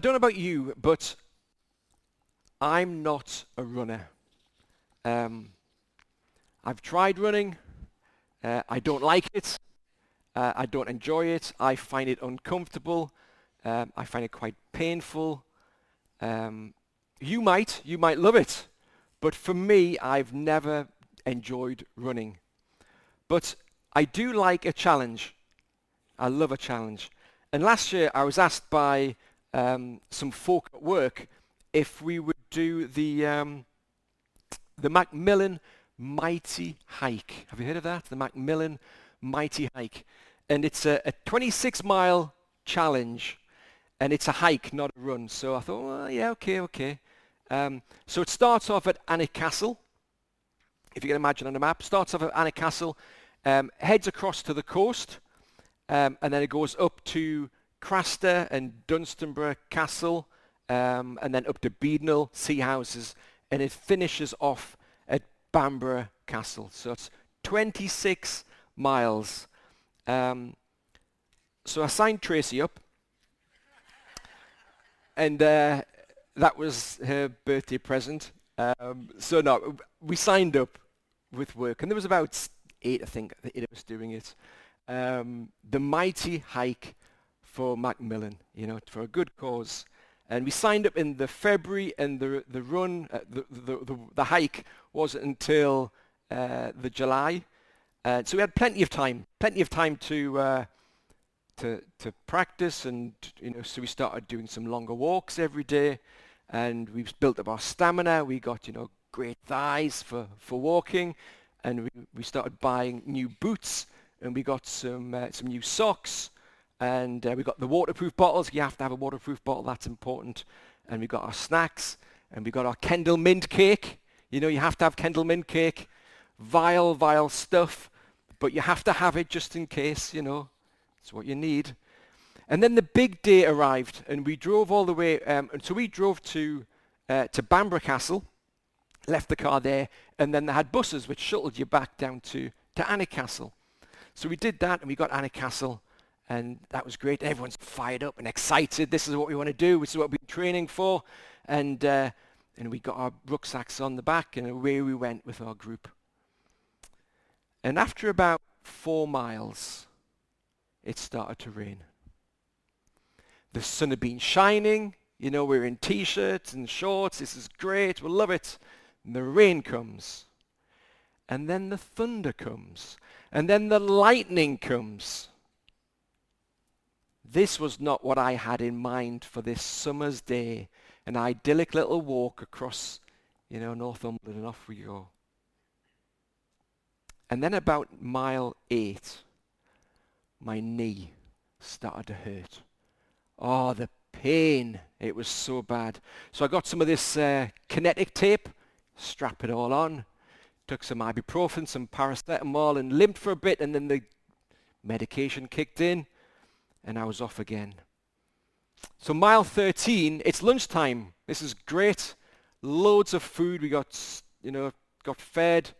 don't know about you, but I'm not a runner. Um, I've tried running. I don't like it. I don't enjoy it. I find it uncomfortable. I find it quite painful. Um, you might love it, but for me, I've never enjoyed running. But I do like a challenge. I love a challenge. And last year, I was asked by some folk at work if we would do the Macmillan Mighty Hike. Have you heard of that? The Macmillan Mighty Hike. And it's a 26-mile challenge, and it's a hike, not a run. So I thought, well, yeah, okay. So it starts off at Alnwick Castle, if you can imagine on a map. Starts off at Alnwick Castle, heads across to the coast, and then it goes up to Craster and Dunstanburgh Castle, and then up to Beadnell, Sea Houses, and it finishes off at Bamburgh Castle. So it's 26 miles. So I signed Tracy up, and that was her birthday present. So no, we signed up with work, and there was about eight of us doing it. The mighty hike for Macmillan, for a good cause. And we signed up in the February, and the run, the hike wasn't until the July. So we had plenty of time to practice, and so we started doing some longer walks every day, and we've built up our stamina. We got great thighs for walking, and we started buying new boots, and we got some new socks, and we got the waterproof bottles. You have to have a waterproof bottle, that's important. And we got our snacks, and we got our Kendall mint cake. You have to have Kendall mint cake. Vile stuff, but you have to have it just in case. It's what you need. And then the big day arrived, and we drove all the way. And so we drove to Bamburgh Castle, left the car there, and then they had buses which shuttled you back down to Alnwick Castle. So we did that, and we got Alnwick Castle, and that was great. Everyone's fired up and excited. This is what we want to do. This is what we've been training for. And we got our rucksacks on the back, and away we went with our group. And after about 4 miles, it started to rain. The sun had been shining. We're in t-shirts and shorts. This is great. We'll love it. And the rain comes. And then the thunder comes. And then the lightning comes. This was not what I had in mind for this summer's day. An idyllic little walk across, Northumberland, and off we go. And then about mile 8, my knee started to hurt. Oh, the pain. It was so bad. So I got some of this kinetic tape, strap it all on, took some ibuprofen, some paracetamol, and limped for a bit, and then the medication kicked in, and I was off again. So mile 13, it's lunchtime. This is great. Loads of food. We got fed.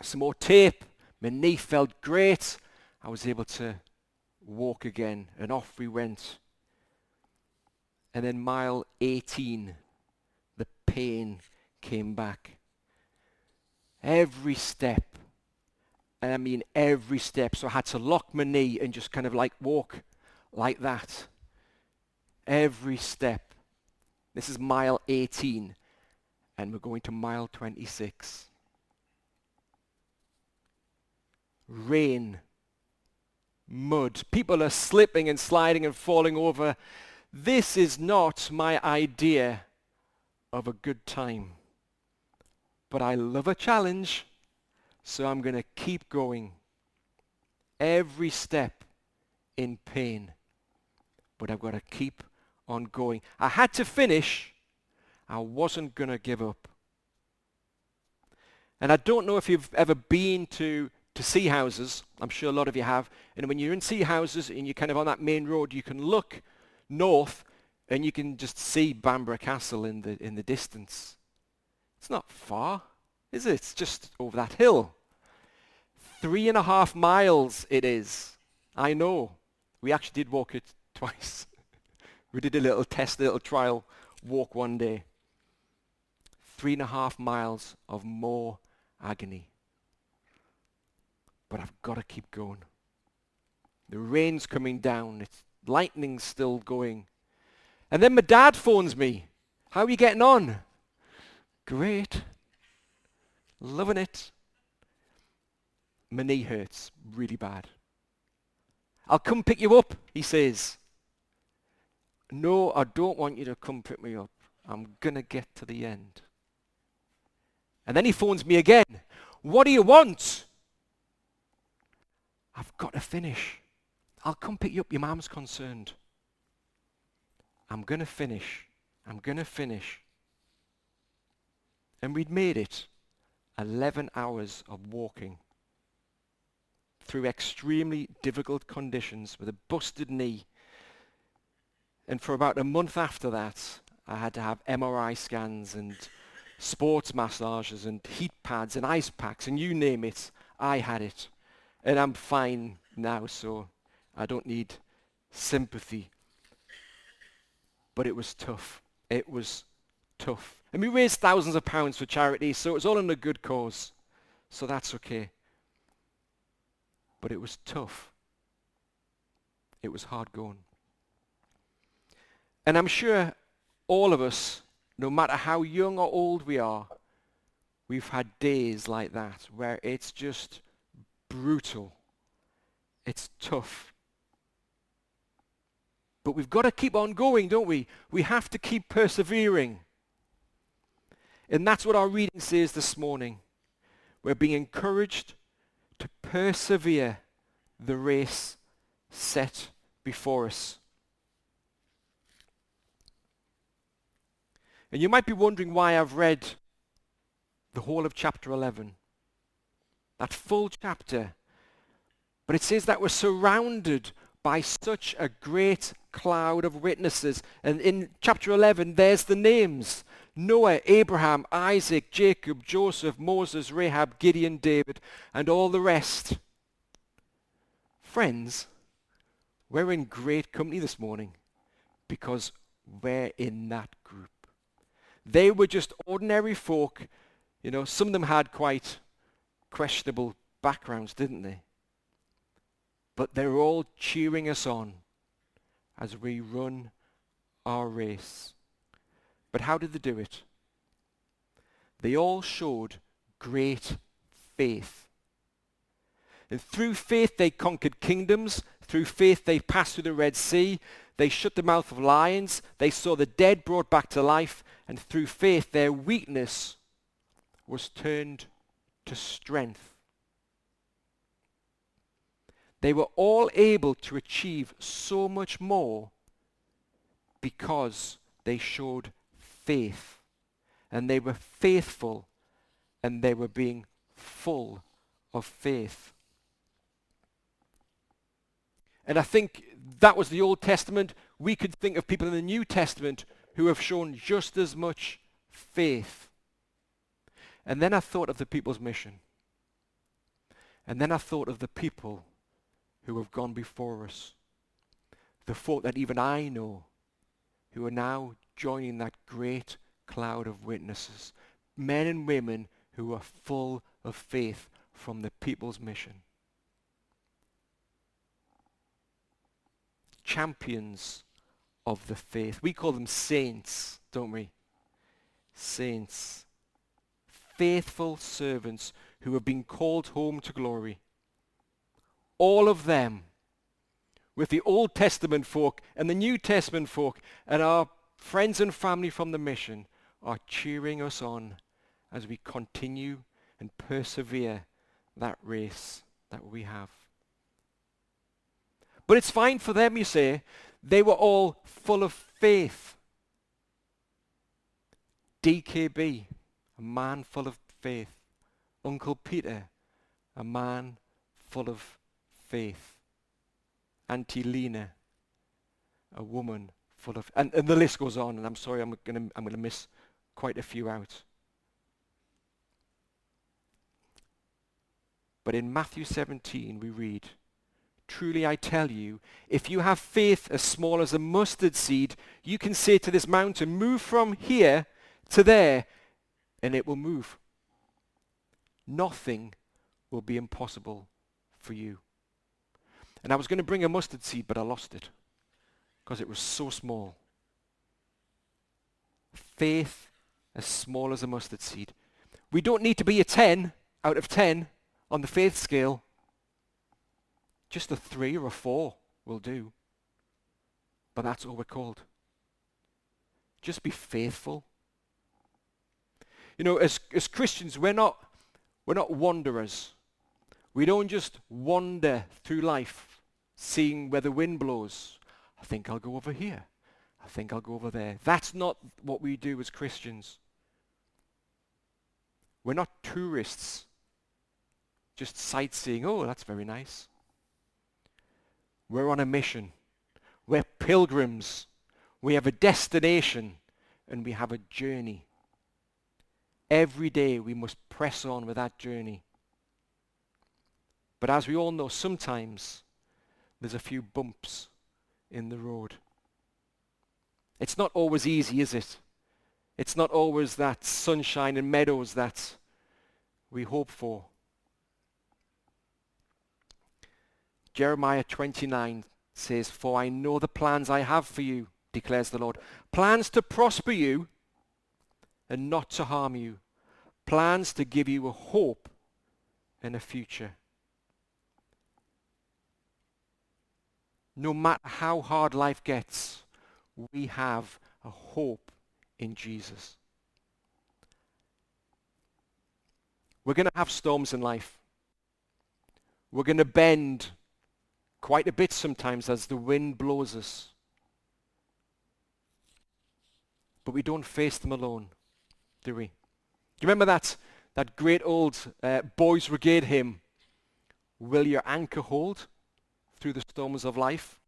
Some more tape. My knee felt great. I was able to walk again, and off we went. And then mile 18, the pain came back. Every step, and I mean every step, so I had to lock my knee and just kind of walk like that. Every step. This is mile 18, and we're going to mile 26. Rain, mud, people are slipping and sliding and falling over. This is not my idea of a good time. But I love a challenge, so I'm going to keep going. Every step in pain, but I've got to keep on going. I had to finish. I wasn't going to give up. And I don't know if you've ever been to sea houses. I'm sure a lot of you have. And when you're in sea houses and you're kind of on that main road, you can look north and you can just see Bamburgh Castle in the distance. It's not far, is it? It's just over that hill. 3.5 miles it is. I know. We actually did walk it twice. We did a little test, a little trial walk one day. 3.5 miles of more agony. But I've got to keep going. The rain's coming down. It's lightning's still going. And then my dad phones me. How are you getting on? Great. Loving it. My knee hurts really bad. I'll come pick you up, he says. No, I don't want you to come pick me up. I'm going to get to the end. And then he phones me again. What do you want? I've got to finish. I'll come pick you up. Your mom's concerned. I'm going to finish. I'm going to finish. And we'd made it 11 hours of walking through extremely difficult conditions with a busted knee. And for about a month after that, I had to have MRI scans and sports massages and heat pads and ice packs and you name it, I had it. And I'm fine now, so I don't need sympathy. But it was tough. It was tough. And we raised thousands of pounds for charity, so it was all in a good cause. So that's okay. But it was tough. It was hard going. And I'm sure all of us, no matter how young or old we are, we've had days like that where it's just brutal. It's tough. But we've got to keep on going, don't we? We have to keep persevering. And that's what our reading says this morning. We're being encouraged to persevere the race set before us. And you might be wondering why I've read the whole of chapter 11. That full chapter. But it says that we're surrounded by such a great cloud of witnesses. And in chapter 11, there's the names. Noah, Abraham, Isaac, Jacob, Joseph, Moses, Rahab, Gideon, David, and all the rest. Friends, we're in great company this morning because we're in that group. They were just ordinary folk. You know, some of them had quite questionable backgrounds, didn't they? But they're all cheering us on as we run our race. But how did they do it? They all showed great faith. And through faith they conquered kingdoms. Through faith they passed through the Red Sea. They shut the mouth of lions. They saw the dead brought back to life. And through faith their weakness was turned to strength. They were all able to achieve so much more because they showed faith. And they were faithful and they were being full of faith. And I think that was the Old Testament. We could think of people in the New Testament who have shown just as much faith. And then I thought of the people's mission. And then I thought of the people who have gone before us. The folk that even I know who are now joining that great cloud of witnesses. Men and women who are full of faith from the people's mission. Champions of the faith. We call them saints, don't we? Saints. Faithful servants who have been called home to glory. All of them, with the Old Testament folk and the New Testament folk and our friends and family from the mission, are cheering us on as we continue and persevere that race that we have. But it's fine for them, you say. They were all full of faith. DKB, a man full of faith. Uncle Peter, a man full of faith. Auntie Lena, a woman full of... And the list goes on, and I'm sorry, I'm gonna miss quite a few out. But in Matthew 17, we read, truly I tell you, if you have faith as small as a mustard seed, you can say to this mountain, move from here to there, and it will move. Nothing will be impossible for you. And I was going to bring a mustard seed, but I lost it because it was so small. Faith as small as a mustard seed. We don't need to be a 10 out of 10 on the faith scale. Just a 3 or a 4 will do. But that's all we're called. Just be faithful. You know, as Christians, we're not wanderers. We don't just wander through life, seeing where the wind blows. I think I'll go over here. I think I'll go over there. That's not what we do as Christians. We're not tourists, just sightseeing. Oh, that's very nice. We're on a mission. We're pilgrims. We have a destination and we have a journey. Every day we must press on with that journey. But as we all know, sometimes there's a few bumps in the road. It's not always easy, is it? It's not always that sunshine and meadows that we hope for. Jeremiah 29 says, "For I know the plans I have for you, declares the Lord. Plans to prosper you and not to harm you. Plans to give you a hope and a future." No matter how hard life gets, we have a hope in Jesus. We're going to have storms in life. We're going to bend quite a bit sometimes as the wind blows us. But we don't face them alone, do we? Do you remember that great old Boys Brigade hymn, "Will your anchor hold through the storms of life?"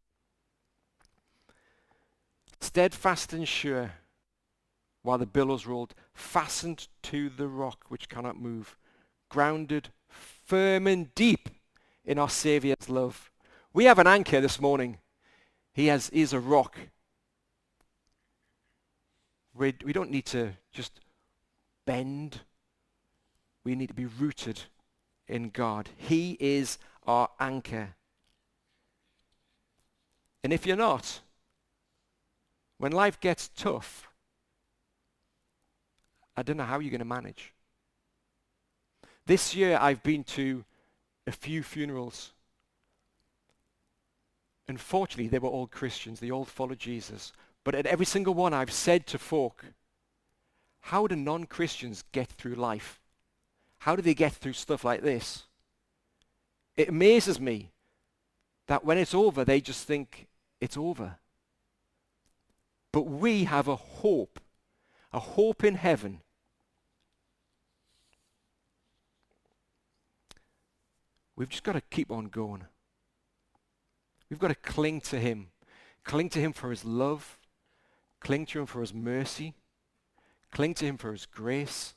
Steadfast and sure, while the billows rolled, fastened to the rock which cannot move, grounded firm and deep in our Saviour's love. We have an anchor this morning. He's a rock. We don't need to just bend. We need to be rooted in God. He is our anchor. And if you're not, when life gets tough, I don't know how you're going to manage. This year I've been to a few funerals. Unfortunately, they were all Christians. They all followed Jesus. But at every single one I've said to folk, how do non-Christians get through life? How do they get through stuff like this? It amazes me that when it's over, they just think it's over. But we have a hope in heaven. We've just got to keep on going. We've got to cling to him for his love, cling to him for his mercy, cling to him for his grace.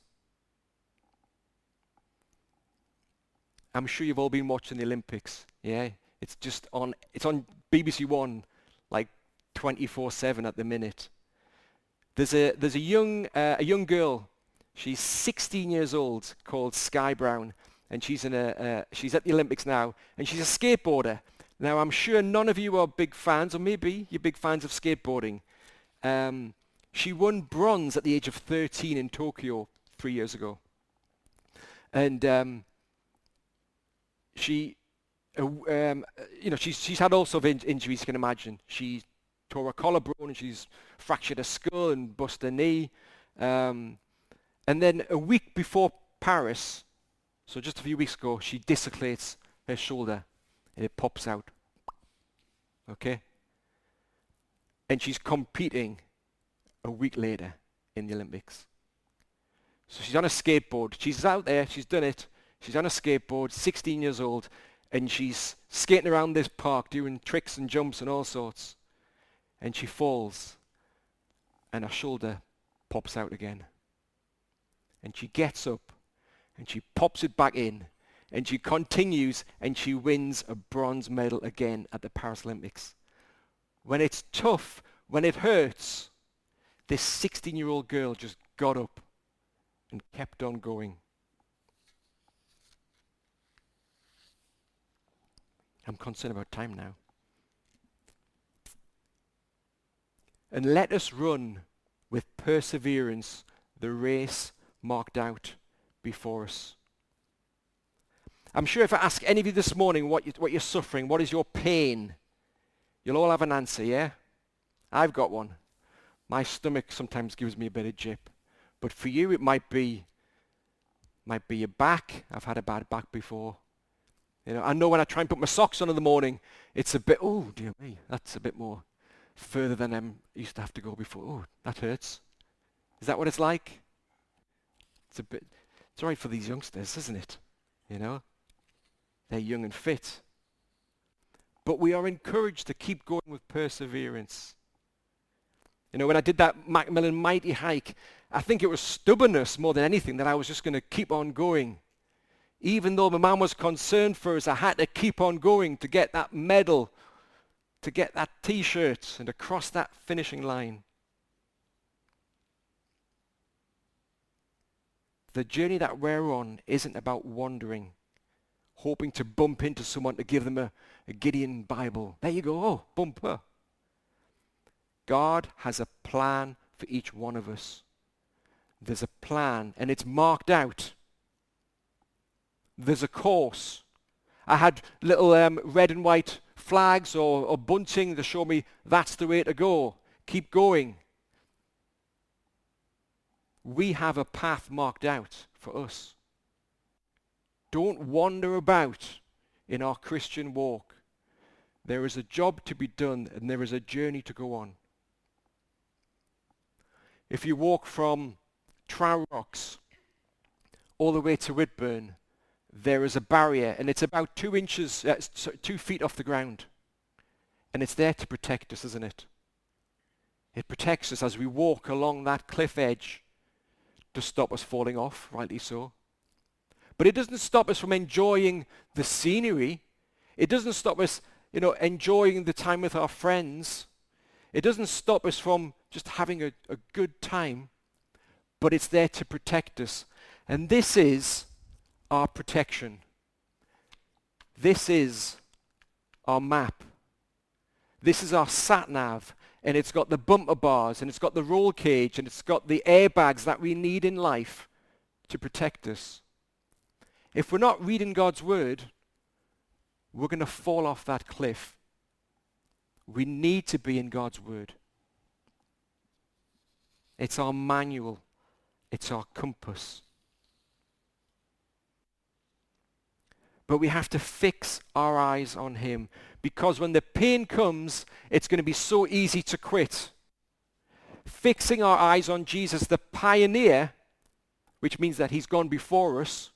I'm sure you've all been watching the Olympics, yeah? It's on BBC One, like 24/7 at the minute. There's a young girl, she's 16 years old, called Sky Brown, and she's at the Olympics now, and she's a skateboarder. Now, I'm sure none of you are big fans, or maybe you're big fans of skateboarding. She won bronze at the age of 13 in Tokyo 3 years ago. And she's had all sorts of injuries you can imagine. She tore her collarbone, and she's fractured her skull and bust her knee. And then a week before Paris, so just a few weeks ago, she dislocates her shoulder and it pops out. Okay? And she's competing a week later in the Olympics. So she's on a skateboard. She's out there. She's done it. She's on a skateboard, 16 years old, and she's skating around this park doing tricks and jumps and all sorts. And she falls, and her shoulder pops out again. And she gets up, and she pops it back in, and she continues and she wins a bronze medal again at the Paris Olympics. When it's tough, when it hurts, this 16-year-old girl just got up and kept on going. I'm concerned about time now. And let us run with perseverance the race marked out before us. I'm sure if I ask any of you this morning what you're suffering, what is your pain, you'll all have an answer, yeah? I've got one. My stomach sometimes gives me a bit of jip. But for you, it might be your back. I've had a bad back before. You know, I know when I try and put my socks on in the morning, it's a bit, oh dear me, that's a bit more further than I used to have to go before. Oh, that hurts. Is that what it's like? It's all right for these youngsters, isn't it? You know, they're young and fit. But we are encouraged to keep going with perseverance. You know, when I did that Macmillan Mighty hike, I think it was stubbornness more than anything that I was just going to keep on going. Even though my mum was concerned for us, I had to keep on going to get that medal, to get that t-shirt, and to cross that finishing line. The journey that we're on isn't about wandering, hoping to bump into someone to give them a Gideon Bible. There you go, oh, bumper. God has a plan for each one of us. There's a plan, and it's marked out. There's a course. I had little red and white flags or bunting to show me that's the way to go. Keep going. We have a path marked out for us. Don't wander about in our Christian walk. There is a job to be done and there is a journey to go on. If you walk from Trow Rocks all the way to Whitburn, there is a barrier, and it's about 2 feet off the ground. And it's there to protect us, isn't it? It protects us as we walk along that cliff edge to stop us falling off, rightly so. But it doesn't stop us from enjoying the scenery. It doesn't stop us, enjoying the time with our friends. It doesn't stop us from just having a good time, but it's there to protect us. And this is our protection. This is our map. This is our sat-nav, and it's got the bumper bars, and it's got the roll cage, and it's got the airbags that we need in life to protect us. If we're not reading God's word, we're going to fall off that cliff. We need to be in God's word. It's our manual. It's our compass. But we have to fix our eyes on him, because when the pain comes, it's going to be so easy to quit. Fixing our eyes on Jesus, the pioneer, which means that he's gone before us,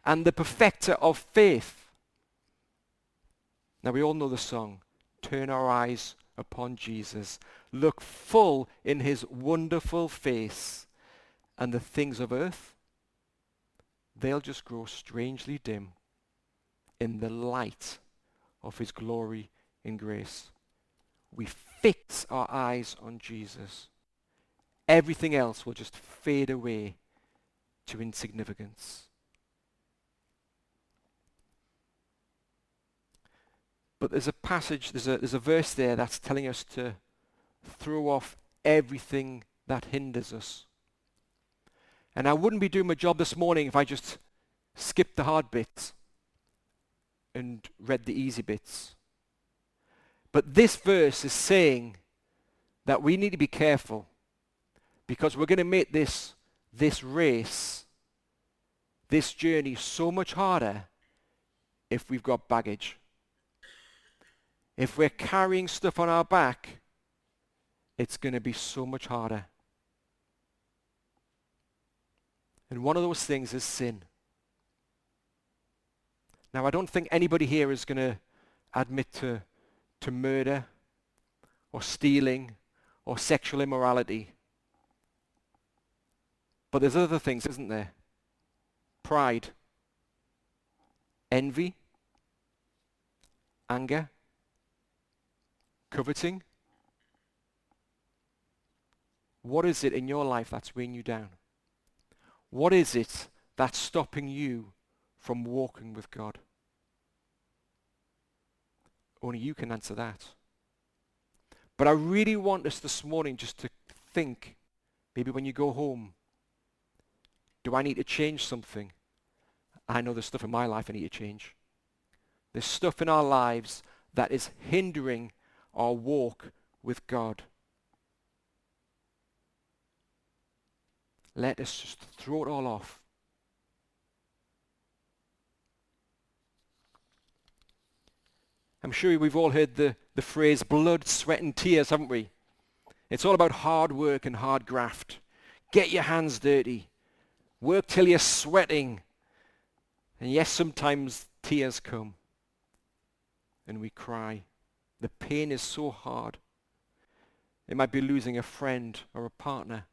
and the perfecter of faith. Now we all know the song, turn our eyes upon Jesus, look full in his wonderful face, and the things of earth, they'll just grow strangely dim in the light of his glory and grace. We fix our eyes on Jesus. Everything else will just fade away to insignificance. But there's a passage, there's a verse there that's telling us to throw off everything that hinders us. And I wouldn't be doing my job this morning if I just skipped the hard bits and read the easy bits. But this verse is saying that we need to be careful, because we're going to make this race, this journey, so much harder if we've got baggage. If we're carrying stuff on our back, it's going to be so much harder. And one of those things is sin. Now, I don't think anybody here is going to admit to murder or stealing or sexual immorality. But there's other things, isn't there? Pride. envy, anger, coveting? What is it in your life that's weighing you down? What is it that's stopping you from walking with God? Only you can answer that. But I really want us this morning just to think, maybe when you go home, do I need to change something? I know there's stuff in my life I need to change. There's stuff in our lives that is hindering our walk with God. Let us just throw it all off. I'm sure we've all heard the phrase blood, sweat and tears, haven't we? It's all about hard work and hard graft. Get your hands dirty. Work till you're sweating. And yes, sometimes tears come. And we cry. The pain is so hard. It might be losing a friend or a partner.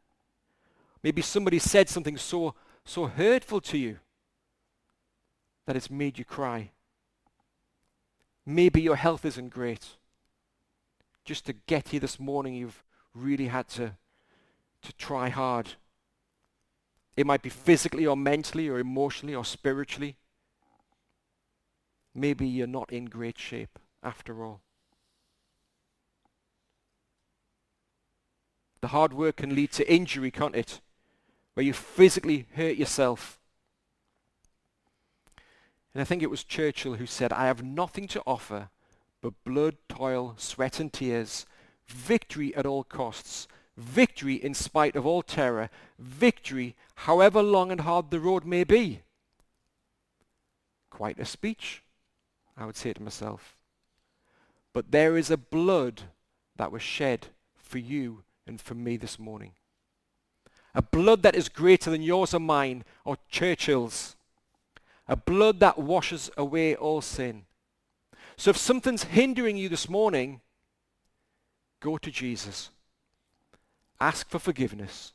Maybe somebody said something so hurtful to you that it's made you cry. Maybe your health isn't great. Just to get here this morning, you've really had to try hard. It might be physically or mentally or emotionally or spiritually. Maybe you're not in great shape after all. The hard work can lead to injury, can't it? Where you physically hurt yourself. And I think it was Churchill who said, I have nothing to offer but blood, toil, sweat and tears, victory at all costs, victory in spite of all terror, victory however long and hard the road may be. Quite a speech, I would say to myself. But there is a blood that was shed for you and for me this morning. A blood that is greater than yours or mine or Churchill's. A blood that washes away all sin. So if something's hindering you this morning, go to Jesus. Ask for forgiveness.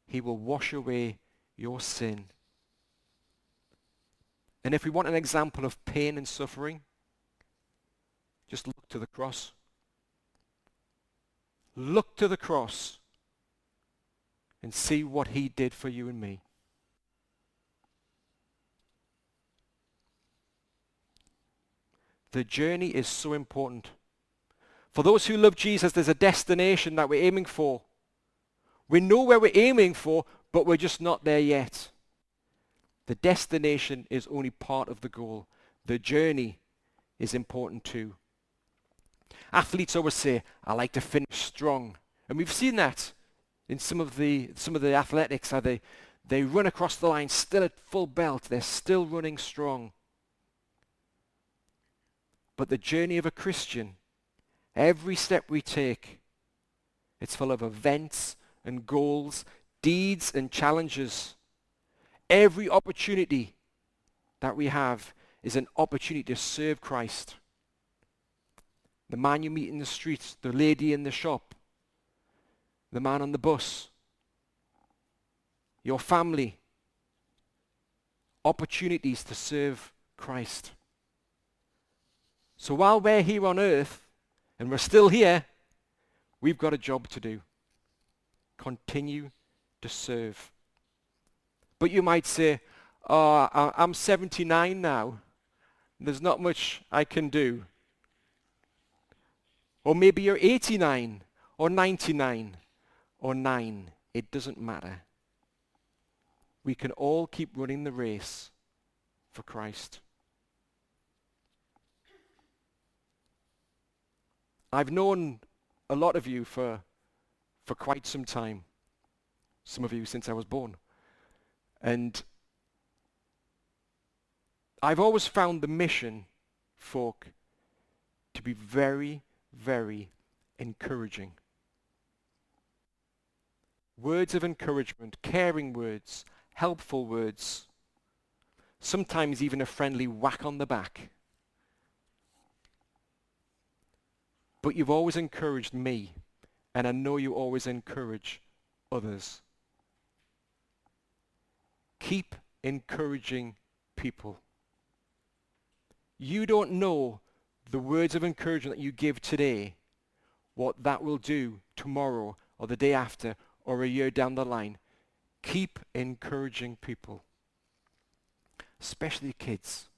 He will wash away your sin. And if we want an example of pain and suffering, just look to the cross. Look to the cross and see what he did for you and me. The journey is so important. For those who love Jesus, there's a destination that we're aiming for. We know where we're aiming for, but we're just not there yet. The destination is only part of the goal. The journey is important too. Athletes always say, I like to finish strong. And we've seen that in some of the athletics, how they run across the line still at full belt. They're still running strong. But the journey of a Christian, every step we take, it's full of events and goals, deeds and challenges. Every opportunity that we have is an opportunity to serve Christ. The man you meet in the street, the lady in the shop, the man on the bus, your family, opportunities to serve Christ. So while we're here on earth, and we're still here, we've got a job to do. Continue to serve. But you might say, oh, I'm 79 now. There's not much I can do. Or maybe you're 89 or 99 or 9. It doesn't matter. We can all keep running the race for Christ. I've known a lot of you for quite some time. Some of you since I was born. And I've always found the mission, folk, to be very, very encouraging. Words of encouragement, caring words, helpful words, sometimes even a friendly whack on the back. But you've always encouraged me, and I know you always encourage others. Keep encouraging people. You don't know the words of encouragement that you give today, what that will do tomorrow or the day after or a year down the line. Keep encouraging people, especially kids,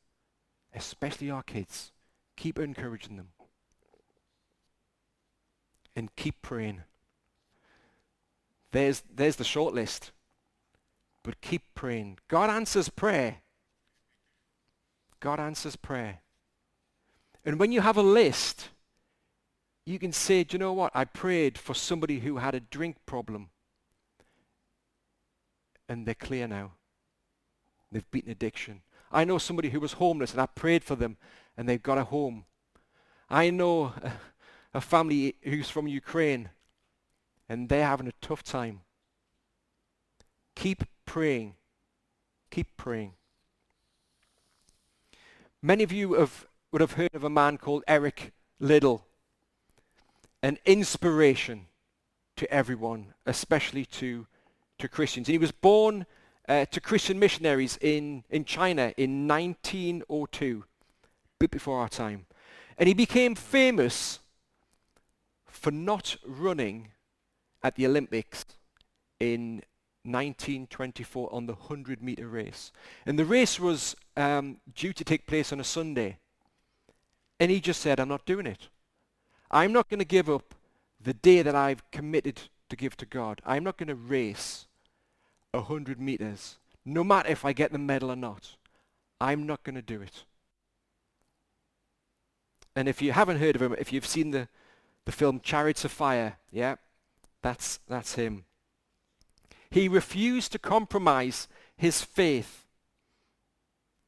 especially our kids. Keep encouraging them and keep praying. There's the short list, but keep praying. God answers prayer. God answers prayer. And when you have a list, you can say, do you know what? I prayed for somebody who had a drink problem. And they're clear now. They've beaten addiction. I know somebody who was homeless and I prayed for them and they've got a home. I know a family who's from Ukraine and they're having a tough time. Keep praying. Keep praying. Many of you would have heard of a man called Eric Liddell, an inspiration to everyone, especially to Christians. And he was born to Christian missionaries in China in 1902, a bit before our time. And he became famous for not running at the Olympics in 1924 on the 100-meter race. And the race was due to take place on a Sunday. And he just said, I'm not doing it. I'm not going to give up the day that I've committed to give to God. I'm not going to race 100 meters, no matter if I get the medal or not. I'm not going to do it. And if you haven't heard of him, if you've seen the film Chariots of Fire, yeah, that's him. He refused to compromise his faith,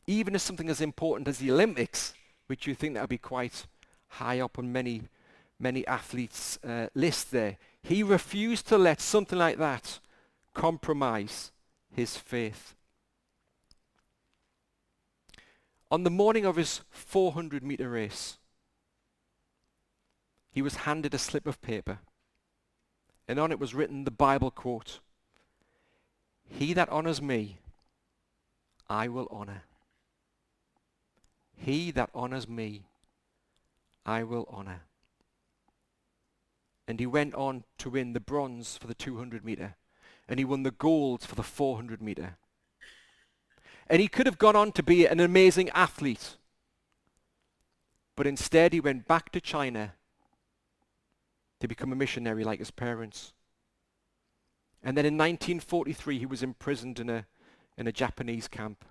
even as something as important as the Olympics, which you think that would be quite high up on many athletes' list there. He refused to let something like that compromise his faith. On the morning of his 400-meter race, he was handed a slip of paper, and on it was written the Bible quote, "He that honors me, I will honor. He that honors me, I will honor." And he went on to win the bronze for the 200-meter, and he won the gold for the 400-meter. And he could have gone on to be an amazing athlete, but instead he went back to China to become a missionary like his parents. And then in 1943 he was imprisoned in a Japanese camp.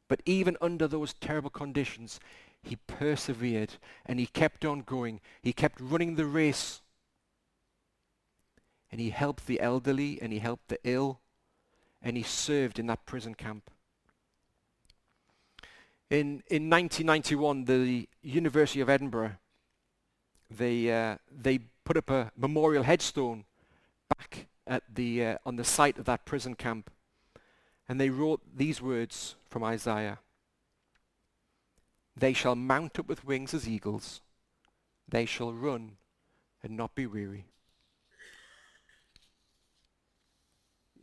But even under those terrible conditions, he persevered and he kept on going. He kept running the race. And he helped the elderly and he helped the ill. And he served in that prison camp. In 1991, the University of Edinburgh, they put up a memorial headstone back at on the site of that prison camp. And they wrote these words from Isaiah. "They shall mount up with wings as eagles. They shall run and not be weary."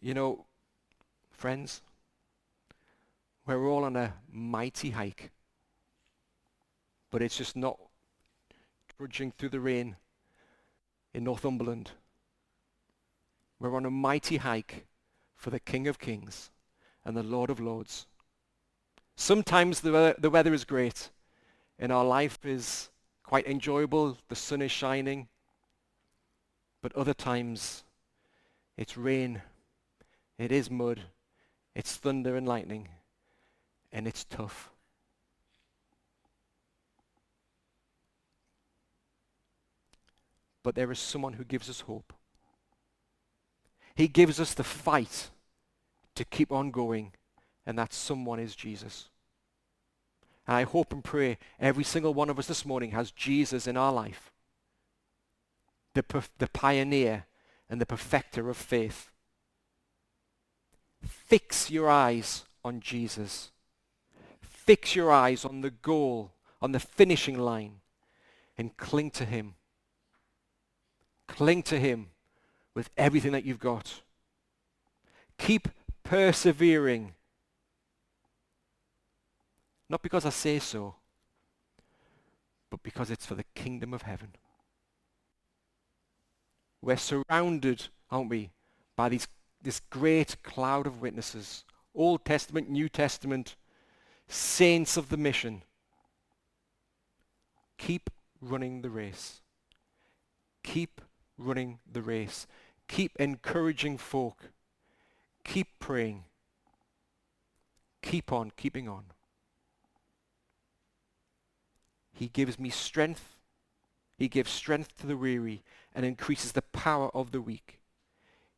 You know, friends, we're all on a mighty hike. But it's just not trudging through the rain in Northumberland. We're on a mighty hike for the King of Kings and the Lord of Lords. Sometimes the weather is great and our life is quite enjoyable, the sun is shining, but other times it's rain, it is mud, it's thunder and lightning, and it's tough. But there is someone who gives us hope. He gives us the fight to keep on going, and that someone is Jesus. And I hope and pray every single one of us this morning has Jesus in our life, the pioneer and the perfecter of faith. Fix your eyes on Jesus. Fix your eyes on the goal, on the finishing line, and cling to him. Cling to him with everything that you've got. Keep persevering. Not because I say so, but because it's for the kingdom of heaven. We're surrounded, aren't we, by this great cloud of witnesses, Old Testament, New Testament, saints of the mission. Keep running the race. Keep running the race. Keep encouraging folk. Keep praying. Keep on keeping on. He gives me strength. He gives strength to the weary and increases the power of the weak.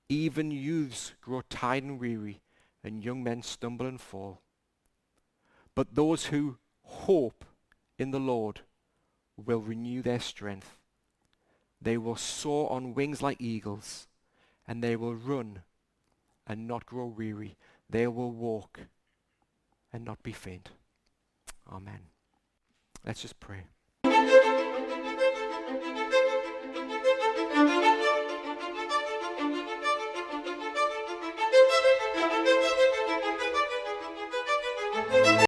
Even youths grow tired and weary, and young men stumble and fall. But those who hope in the Lord will renew their strength. They will soar on wings like eagles, and they will run and not grow weary. They will walk and not be faint. Amen. Let's just pray.